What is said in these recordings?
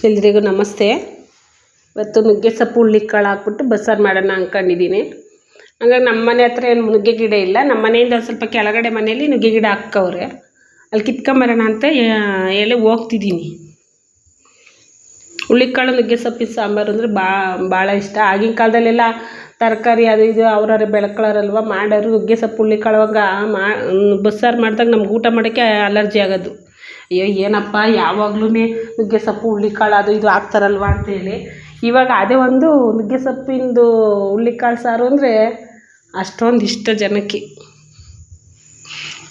ಎಲ್ರಿಗೂ ನಮಸ್ತೆ. ಇವತ್ತು ನುಗ್ಗೆ ಸೊಪ್ಪು ಹುಳ್ಳಿಕಾಳು ಹಾಕ್ಬಿಟ್ಟು ಬಸ್ಸಾರು ಮಾಡೋಣ ಅಂದ್ಕೊಂಡಿದ್ದೀನಿ. ಹಂಗಾಗಿ ನಮ್ಮ ಮನೆ ಹತ್ರ ಏನು ನುಗ್ಗೆ ಗಿಡ ಇಲ್ಲ. ನಮ್ಮ ಮನೆಯಿಂದ ಸ್ವಲ್ಪ ಕೆಳಗಡೆ ಮನೆಯಲ್ಲಿ ನುಗ್ಗೆ ಗಿಡ ಹಾಕವ್ರೆ. ಅಲ್ಲಿ ಕಿತ್ಕೊಂಬರೋಣ ಅಂತ ಹೇಳಿ ಹೋಗ್ತಿದ್ದೀನಿ. ಹುಳ್ಳಿಕಾಳು ನುಗ್ಗೆ ಸೊಪ್ಪಿನ ಸಾಂಬಾರು ಅಂದರೆ ಭಾಳ ಇಷ್ಟ. ಆಗಿನ ಕಾಲದಲ್ಲೆಲ್ಲ ತರಕಾರಿ ಅದು ಇದು ಅವ್ರವ್ರೆ ಬೆಳ್ಕೊಳ್ಳೋರಲ್ವ ಮಾಡೋರು. ನುಗ್ಗೆ ಸೊಪ್ಪು ಹುಳ್ಳಿಕಾಳುವಾಗ ಬಸ್ಸಾರು ಮಾಡಿದಾಗ ನಮ್ಗೆ ಊಟ ಮಾಡೋಕ್ಕೆ ಅಲರ್ಜಿ ಆಗೋದು. ಅಯ್ಯೋ ಏನಪ್ಪ ಯಾವಾಗ್ಲೂ ನುಗ್ಗೆ ಸೊಪ್ಪು ಹುಳ್ಳಿಕಾಳು ಅದು ಇದು ಹಾಕ್ತಾರಲ್ವ ಅಂತೇಳಿ. ಇವಾಗ ಅದೇ ಒಂದು ನುಗ್ಗೆ ಸೊಪ್ಪಿಂದು ಹುಳ್ಳಿಕಾಳು ಸಾರು ಅಂದರೆ ಅಷ್ಟೊಂದು ಇಷ್ಟ ಜನಕ್ಕೆ.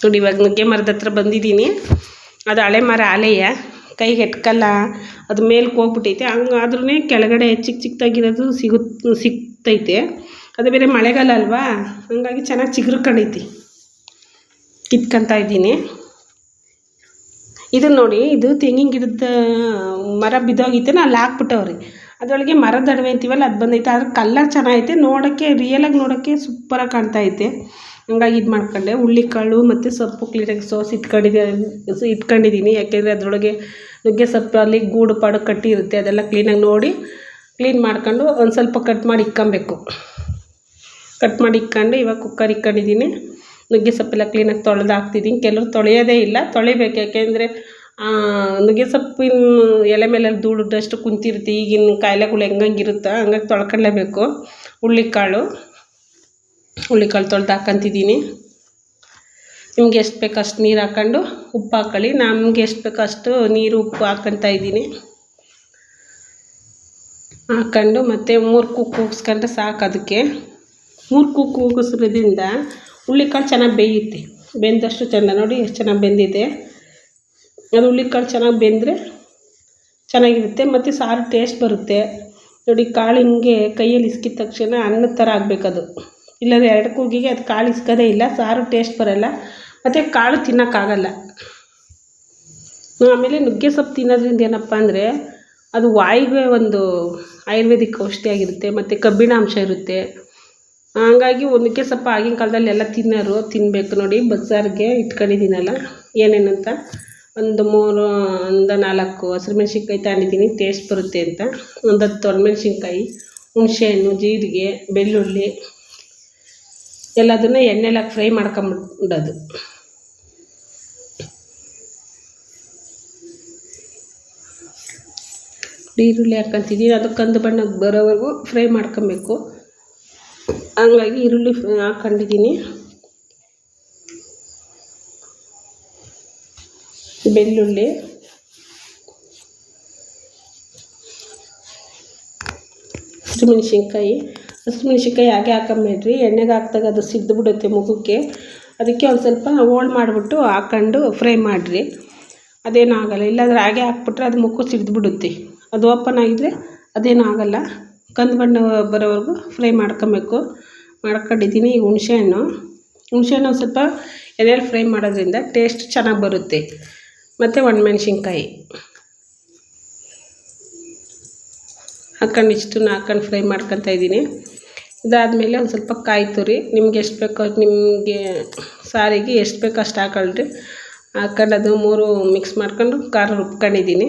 ನೋಡಿ ಇವಾಗ ನುಗ್ಗೆ ಮರದ ಹತ್ರ ಬಂದಿದ್ದೀನಿ. ಅದು ಹಳೆ ಮರ ಆಲೆಯ ಕೈಗೆ ಎಟ್ಕಲ್ಲ, ಅದು ಮೇಲ್ಗೆ ಹೋಗ್ಬಿಟ್ಟೈತೆ. ಹಂಗಾದ್ರೂ ಕೆಳಗಡೆ ಚಿಕ್ಕದಾಗಿರೋದು ಸಿಗ್ತೈತೆ. ಅದು ಬೇರೆ ಮಳೆಗಾಲ ಅಲ್ವಾ, ಹಂಗಾಗಿ ಚೆನ್ನಾಗಿ ಚಿಗುರ್ಕೊಂಡೈತಿ. ಕಿತ್ಕೊತಾ ಇದ್ದೀನಿ. ಇದು ನೋಡಿ, ಇದು ತೆಂಗಿನ ಗಿಡದ ಮರ ಬಿದ್ದೋಗೈತೆ, ಅಲ್ಲಿ ಹಾಕ್ಬಿಟ್ಟವ್ರಿ. ಅದರೊಳಗೆ ಮರದ ಅಡವೆ ಅಂತೀವಲ್ಲ ಅದು ಬಂದೈತೆ. ಅದ್ರ ಕಲ್ಲರ್ ಚೆನ್ನಾಗೈತೆ, ನೋಡೋಕ್ಕೆ ರಿಯಲಾಗಿ ನೋಡೋಕ್ಕೆ ಸೂಪರಾಗಿ ಕಾಣ್ತೈತೆ. ಹಂಗಾಗಿ ಇದು ಮಾಡ್ಕೊಂಡೆ. ಹುಳ್ಳಿಕಾಳು ಮತ್ತು ಸೊಪ್ಪು ಕ್ಲೀನಾಗಿ ಸೋಸಿ ಇಟ್ಕೊಂಡಿದ್ದೀನಿ. ಯಾಕೆಂದರೆ ಅದರೊಳಗೆ ನುಗ್ಗೆ ಸೊಪ್ಪಲ್ಲಿ ಗೂಡು ಪಾಡು ಕಟ್ಟಿರುತ್ತೆ. ಅದೆಲ್ಲ ಕ್ಲೀನಾಗಿ ನೋಡಿ ಕ್ಲೀನ್ ಮಾಡ್ಕೊಂಡು ಒಂದು ಸ್ವಲ್ಪ ಕಟ್ ಮಾಡಿ ಇಕ್ಕೊಬೇಕು. ಕಟ್ ಮಾಡಿ ಇಕ್ಕೊಂಡು ಇವಾಗ ಕುಕ್ಕರ್ ಇಕ್ಕೊಂಡಿದ್ದೀನಿ. ನುಗ್ಗೆ ಸೊಪ್ಪೆಲ್ಲ ಕ್ಲೀನಾಗಿ ತೊಳೆದು ಹಾಕ್ತಿದ್ದೀನಿ. ಕೆಲವರು ತೊಳೆಯೋದೇ ಇಲ್ಲ, ತೊಳಿಬೇಕು. ಯಾಕೆಂದರೆ ನುಗ್ಗೆ ಸೊಪ್ಪಿನ ಎಲೆ ಮೇಲೆ ಧೂಳುದಷ್ಟು ಕುಂತಿರುತ್ತೆ. ಈಗಿನ ಕಾಯಿಲೆಗಳು ಹೆಂಗಿರುತ್ತೋ ಹಂಗಾಗಿ ತೊಳ್ಕೊಳ್ಳೇಬೇಕು. ಹುಳ್ಳಿಕಾಳು ತೊಳೆದು ಹಾಕ್ಕೊಂತಿದ್ದೀನಿ. ನಿಮ್ಗೆ ಎಷ್ಟು ಬೇಕೋ ಅಷ್ಟು ನೀರು ಹಾಕ್ಕೊಂಡು ಉಪ್ಪು ಹಾಕ್ಕೊಳ್ಳಿ. ನಮಗೆ ಎಷ್ಟು ಬೇಕೋ ಅಷ್ಟು ನೀರು ಉಪ್ಪು ಹಾಕ್ಕೊತಾ ಇದ್ದೀನಿ. ಹಾಕ್ಕೊಂಡು ಮತ್ತು 3 ಕೂಗಿಸ್ಕೊಂಡ್ರೆ ಸಾಕು. ಅದಕ್ಕೆ 3 ಕೂಗಿಸೋದ್ರಿಂದ ಹುಳ್ಳಿಕಾಳು ಚೆನ್ನಾಗಿ ಬೇಯುತ್ತೆ. ಬೆಂದಷ್ಟು ಚೆಂದ. ನೋಡಿ ಎಷ್ಟು ಚೆನ್ನಾಗಿ ಬೆಂದಿದೆ. ಅದು ಹುಳ್ಳಿಕಾಳು ಚೆನ್ನಾಗಿ ಬೆಂದರೆ ಚೆನ್ನಾಗಿರುತ್ತೆ ಮತ್ತು ಸಾರು ಟೇಸ್ಟ್ ಬರುತ್ತೆ. ನೋಡಿ ಕಾಳು ಹಿಂಗೆ ಕೈಯಲ್ಲಿ ಇಸ್ಕಿದ ತಕ್ಷಣ ಅನ್ನದ ಥರ ಆಗಬೇಕದು. ಇಲ್ಲಾಂದರೆ 2 ಕೂಗಿಗೆ ಅದು ಕಾಳು ಇಸ್ಕೋದೇ ಇಲ್ಲ, ಸಾರು ಟೇಸ್ಟ್ ಬರೋಲ್ಲ ಮತ್ತು ಕಾಳು ತಿನ್ನೋಕ್ಕಾಗಲ್ಲ. ಆಮೇಲೆ ನುಗ್ಗೆ ಸೊಪ್ಪು ತಿನ್ನೋದ್ರಿಂದ ಏನಪ್ಪ ಅಂದರೆ ಅದು ವಾಯುಗೆ ಒಂದು ಆಯುರ್ವೇದಿಕ್ ಔಷಧಿ ಆಗಿರುತ್ತೆ ಮತ್ತು ಕಬ್ಬಿಣಾಂಶ ಇರುತ್ತೆ. ಹಂಗಾಗಿ ನುಗ್ಗೆ ಸೊಪ್ಪು ಆಗಿನ ಕಾಲದಲ್ಲಿ ಎಲ್ಲ ತಿನ್ನಬೇಕು. ನೋಡಿ ಬಸ್ಸಾರಿಗೆ ಇಟ್ಕೊಂಡಿದ್ದೀನಲ್ಲ ಏನೇನಂತ ಒಂದು 4 ಹಸಿರು ಮೆಣಸಿನ್ಕಾಯಿ ತಗೊಂಡಿದ್ದೀನಿ, ಟೇಸ್ಟ್ ಬರುತ್ತೆ ಅಂತ. ಒಂದು 10 ಒಣಮೆಣ್ಸಿನ್ಕಾಯಿ, ಹುಣಸೆಹಣ್ಣು, ಜೀರಿಗೆ, ಬೆಳ್ಳುಳ್ಳಿ ಎಲ್ಲದನ್ನು ಎಣ್ಣೆಲಾಗಿ ಫ್ರೈ ಮಾಡ್ಕೊಂಬಿಡೋದು. ಈರುಳ್ಳಿ ಹಾಕ್ಕೊಂತಿದ್ದೀನಿ. ಅದು ಕಂದು ಬಣ್ಣಕ್ಕೆ ಬರೋವರೆಗೂ ಫ್ರೈ ಮಾಡ್ಕೊಬೇಕು. ಹಂಗಾಗಿ ಈರುಳ್ಳಿ ಹಾಕ್ಕೊಂಡಿದ್ದೀನಿ. ಬೆಳ್ಳುಳ್ಳಿ, ಹಸಿಮೆಣ್ಸಿನ್ಕಾಯಿ ಹಾಗೆ ಹಾಕೊಂಬೇಡ್ರಿ. ಎಣ್ಣೆಗೆ ಹಾಕಿದಾಗ ಅದು ಸಿದ್ದುಬಿಡುತ್ತೆ ಮುಖಕ್ಕೆ. ಅದಕ್ಕೆ ಒಂದು ಸ್ವಲ್ಪ ಹೋಳು ಮಾಡಿಬಿಟ್ಟು ಹಾಕ್ಕೊಂಡು ಫ್ರೈ ಮಾಡಿರಿ. ಅದೇನೂ ಆಗೋಲ್ಲ. ಇಲ್ಲಾಂದರೆ ಹಾಗೆ ಹಾಕ್ಬಿಟ್ರೆ ಅದು ಮುಖಕ್ಕೆ ಸಿಡ್ದುಬಿಡುತ್ತೆ. ಅದು ಓಪನ್ ಆಗಿದ್ರೆ ಅದೇನೂ ಆಗೋಲ್ಲ. ಕಂದು ಬಣ್ಣ ಬರೋವರೆಗೂ ಫ್ರೈ ಮಾಡ್ಕೊಂಡಿದ್ದೀನಿ. ಈಗ ಹುಣಸೆಹಣ್ಣು ಒಂದು ಸ್ವಲ್ಪ ಎಣ್ಣೆಲಿ ಫ್ರೈ ಮಾಡೋದ್ರಿಂದ ಟೇಸ್ಟ್ ಚೆನ್ನಾಗಿ ಬರುತ್ತೆ. ಮತ್ತು ಒಣಮೆಣ್ಸಿನ್ಕಾಯಿ ಹಾಕ್ಕೊಂಡು ಫ್ರೈ ಮಾಡ್ಕೊತಾ ಇದ್ದೀನಿ. ಇದಾದಮೇಲೆ ಒಂದು ಸ್ವಲ್ಪ ಕಾಯಿ ತುರಿ, ನಿಮ್ಗೆ ಎಷ್ಟು ಬೇಕೋ ನಿಮಗೆ ಸಾರಿಗೆ ಎಷ್ಟು ಬೇಕೋ ಅಷ್ಟು ಹಾಕೊಳ್ರಿ. ಹಾಕ್ಕೊಂಡು ಅದು 3 ಮಿಕ್ಸ್ ಮಾಡ್ಕೊಂಡು ಖಾರ ರುಬ್ಕೊಂಡಿದ್ದೀನಿ.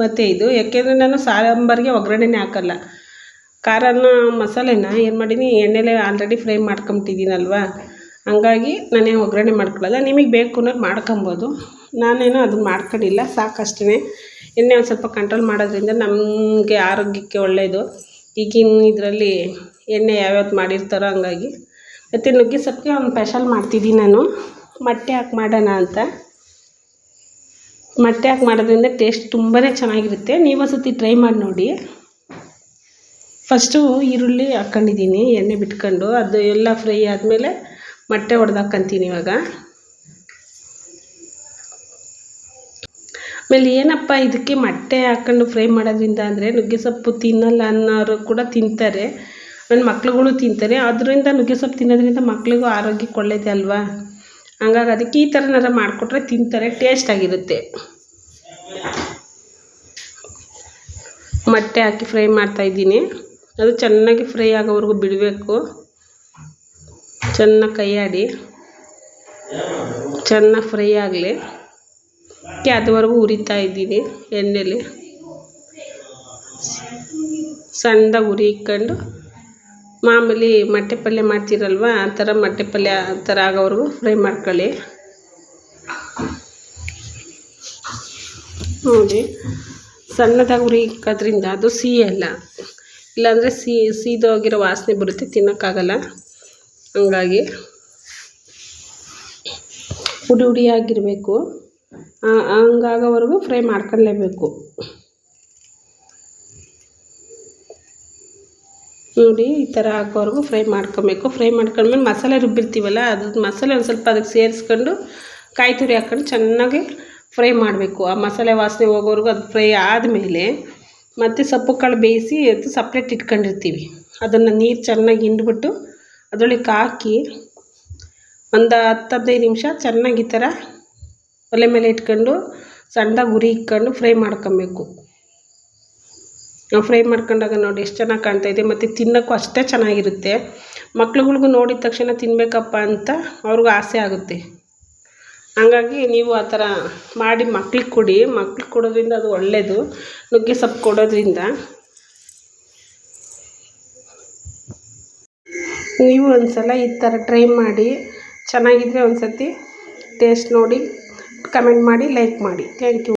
ಮತ್ತು ಇದು ಯಾಕೆಂದರೆ ನಾನು ಸಾಂಬಾರಿಗೆ ಒಗ್ಗರಣೆನೇ ಹಾಕಲ್ಲ. ಖಾರನ ಮಸಾಲೆನ ಏನು ಮಾಡೀನಿ, ಎಣ್ಣೆಲೆ ಆಲ್ರೆಡಿ ಫ್ರೈ ಮಾಡ್ಕೊಂಬಿಟ್ಟಿದ್ದೀನಲ್ವ, ಹಂಗಾಗಿ ನಾನೇನು ಒಗ್ಗರಣೆ ಮಾಡ್ಕೊಳ್ಳಲ್ಲ. ನಿಮಗೆ ಬೇಕು ಅನ್ನೋದು ಮಾಡ್ಕೊಬೋದು. ನಾನೇನು ಅದನ್ನು ಮಾಡ್ಕೊಂಡಿಲ್ಲ, ಸಾಕಷ್ಟೇ. ಎಣ್ಣೆ ಒಂದು ಸ್ವಲ್ಪ ಕಂಟ್ರೋಲ್ ಮಾಡೋದ್ರಿಂದ ನಮಗೆ ಆರೋಗ್ಯಕ್ಕೆ ಒಳ್ಳೆಯದು. ಈಗಿನ ಇದರಲ್ಲಿ ಎಣ್ಣೆ ಯಾವ್ಯಾವ್ದು ಮಾಡಿರ್ತಾರೋ ಹಂಗಾಗಿ. ಮತ್ತು ನುಗ್ಗೆ ಸೊಪ್ಪಿಗೆ ಒಂದು ಸ್ಪೆಷಲ್ ಮಾಡ್ತಿದ್ದೀನಿ ನಾನು, ಮೊಟ್ಟೆ ಹಾಕಿ ಮಾಡೋಣ ಅಂತ. ಮೊಟ್ಟೆ ಹಾಕಿ ಮಾಡೋದ್ರಿಂದ ಟೇಸ್ಟ್ ತುಂಬಾ ಚೆನ್ನಾಗಿರುತ್ತೆ. ನೀವು ಒಂದ್ಸತಿ ಟ್ರೈ ಮಾಡಿ ನೋಡಿ. ಫಸ್ಟು ಈರುಳ್ಳಿ ಹಾಕ್ಕೊಂಡಿದ್ದೀನಿ ಎಣ್ಣೆ ಬಿಟ್ಕೊಂಡು. ಅದು ಎಲ್ಲ ಫ್ರೈ ಆದಮೇಲೆ ಮೊಟ್ಟೆ ಹೊಡೆದಾಕ್ಕೊಂತೀನಿ ಇವಾಗ. ಆಮೇಲೆ ಏನಪ್ಪ ಇದಕ್ಕೆ ಮೊಟ್ಟೆ ಹಾಕ್ಕೊಂಡು ಫ್ರೈ ಮಾಡೋದ್ರಿಂದ ಅಂದರೆ ನುಗ್ಗೆ ಸೊಪ್ಪು ತಿನ್ನಲ್ಲ ಅನ್ನೋರು ಕೂಡ ತಿಂತಾರೆ. ನನ್ನ ಮಕ್ಳುಗಳು ತಿಂತಾರೆ. ಅದರಿಂದ ನುಗ್ಗೆ ಸೊಪ್ಪು ತಿನ್ನೋದ್ರಿಂದ ಮಕ್ಳಿಗೂ ಆರೋಗ್ಯಕ್ಕೆ ಒಳ್ಳೆಯದೇ ಅಲ್ವಾ. ಹಂಗಾಗಿ ಅದಕ್ಕೆ ಈ ಥರನಾರ ಮಾಡಿಕೊಟ್ರೆ ತಿಂತಾರೆ, ಟೇಸ್ಟಾಗಿರುತ್ತೆ. ಮೊಟ್ಟೆ ಹಾಕಿ ಫ್ರೈ ಮಾಡ್ತಾಯಿದ್ದೀನಿ. ಅದು ಚೆನ್ನಾಗಿ ಫ್ರೈ ಆಗೋವರೆಗೂ ಬಿಡಬೇಕು. ಚೆನ್ನಾಗಿ ಕೈಯಾಡಿ ಚೆನ್ನಾಗಿ ಫ್ರೈ ಆಗಲಿ. ಅದುವರೆಗೂ ಹುರಿತಾ ಇದ್ದೀನಿ ಎಣ್ಣೆಲಿ. ಸಣ್ಣದಾಗಿ ಉರಿ ಇಕ್ಕೊಂಡು ಮಾಮೂಲಿ ಮೊಟ್ಟೆ ಪಲ್ಯ ಮಾಡ್ತೀರಲ್ವ ಆ ಥರ ಮೊಟ್ಟೆ ಪಲ್ಯ ಆ ಥರ ಆಗೋವರೆಗೂ ಫ್ರೈ ಮಾಡ್ಕೊಳ್ಳಿ. ನೋಡಿ, ಸಣ್ಣದಾಗಿ ಉರಿ ಇಕ್ಕೋದ್ರಿಂದ ಅದು ಸಿಹಿ ಅಲ್ಲ, ಇಲ್ಲಾಂದರೆ ಸೀದೋಗಿರೋ ವಾಸನೆ ಬರುತ್ತೆ, ತಿನ್ನೋಕ್ಕಾಗಲ್ಲ. ಹಂಗಾಗಿ ಹುಡಿಯಾಗಿರಬೇಕು, ಹಂಗಾಗೋವರೆಗೂ ಫ್ರೈ ಮಾಡ್ಕೊಳ್ಳೇಬೇಕು. ನೋಡಿ, ಈ ಥರ ಹಾಕೋವರೆಗೂ ಫ್ರೈ ಮಾಡ್ಕೊಬೇಕು. ಫ್ರೈ ಮಾಡ್ಕೊಂಡ್ಮೇಲೆ ಮಸಾಲೆ ರುಬ್ಬಿರ್ತೀವಲ್ಲ, ಅದು ಮಸಾಲೆ ಒಂದು ಸ್ವಲ್ಪ ಅದಕ್ಕೆ ಸೇರಿಸ್ಕೊಂಡು ಕಾಯಿ ತುರಿ ಹಾಕ್ಕೊಂಡು ಚೆನ್ನಾಗಿ ಫ್ರೈ ಮಾಡಬೇಕು. ಆ ಮಸಾಲೆ ವಾಸನೆ ಹೋಗೋವರೆಗೂ ಅದು ಫ್ರೈ ಆದಮೇಲೆ ಮತ್ತು ಸೊಪ್ಪು ಕಾಳು ಬೇಯಿಸಿ ಅದು ಸಪ್ರೇಟ್ ಇಟ್ಕೊಂಡಿರ್ತೀವಿ, ಅದನ್ನು ನೀರು ಚೆನ್ನಾಗಿ ಹಿಂಡ್ಬಿಟ್ಟು ಅದರೊಳಗೆ ಹಾಕಿ ಒಂದು 10-15 ನಿಮಿಷ ಚೆನ್ನಾಗಿ ಈ ಥರ ಒಲೆ ಮೇಲೆ ಇಟ್ಕೊಂಡು ಸಣ್ಣದಾಗಿ ಉರಿ ಇಟ್ಕೊಂಡು ಫ್ರೈ ಮಾಡ್ಕೊಬೇಕು. ಫ್ರೈ ಮಾಡ್ಕೊಂಡಾಗ ನೋಡಿ ಎಷ್ಟು ಚೆನ್ನಾಗಿ ಕಾಣ್ತಾಯಿದೆ, ಮತ್ತು ತಿನ್ನೋಕ್ಕೂ ಅಷ್ಟೇ ಚೆನ್ನಾಗಿರುತ್ತೆ. ಮಕ್ಳುಗಳಿಗೂ ನೋಡಿದ ತಕ್ಷಣ ತಿನ್ನಬೇಕಪ್ಪ ಅಂತ ಅವ್ರಿಗೂ ಆಸೆ ಆಗುತ್ತೆ. ಹಂಗಾಗಿ ನೀವು ಆ ಥರ ಮಾಡಿ ಮಕ್ಳಿಗೆ ಕೊಡಿ. ಮಕ್ಳಿಗೆ ಕೊಡೋದ್ರಿಂದ ಅದು ಒಳ್ಳೆಯದು, ನುಗ್ಗೆ ಸೊಪ್ಪು ಕೊಡೋದ್ರಿಂದ. ನೀವು ಒಂದು ಸಲ ಈ ಥರ ಟ್ರೈ ಮಾಡಿ, ಚೆನ್ನಾಗಿದ್ದರೆ ಒಂದು ಸರ್ತಿ ಟೇಸ್ಟ್ ನೋಡಿ ಕಮೆಂಟ್ ಮಾಡಿ, ಲೈಕ್ ಮಾಡಿ. Thank you.